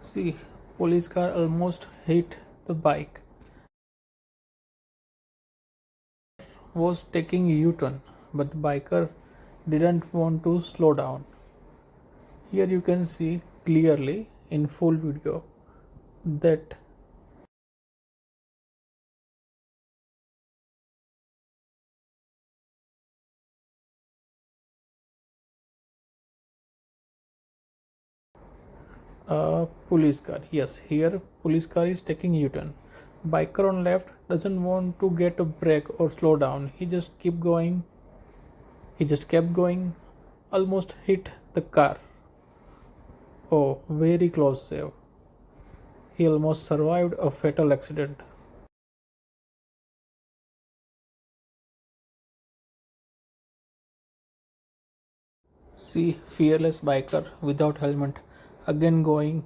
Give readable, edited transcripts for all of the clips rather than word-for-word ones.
See, police car almost hit the bike. Was taking U-turn, but the biker didn't want to slow down. Here you can see clearly in full video that police car. Yes, here police car is taking U-turn. Biker on left doesn't want to get a break or slow down. He just keep going. He just kept going. Almost hit the car. Oh, very close save. He almost survived a fatal accident. See, fearless biker without helmet, again going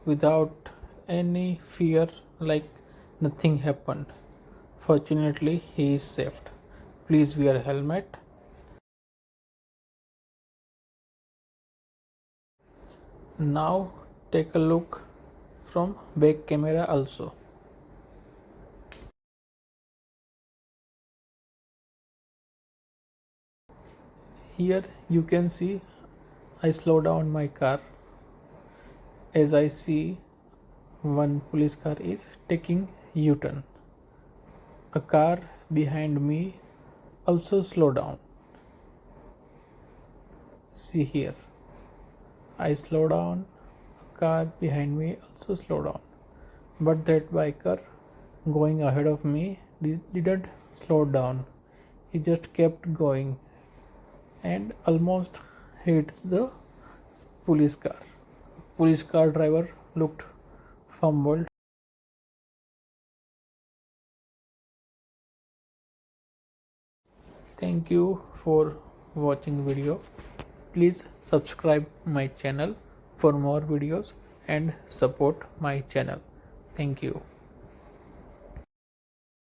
without any fear, like nothing happened. Fortunately, he is saved. Please wear helmet. Now take a look from back camera also. Here you can see I slow down my car as I see one police car is taking U-turn. A car behind me also slow down. See here, I slow down, a car behind me also slow down, but that biker going ahead of me didn't slow down. He just kept going and almost hit the police car. Police car driver looked fumbled. Thank you for watching video. Please subscribe my channel for more videos and support my channel. Thank you.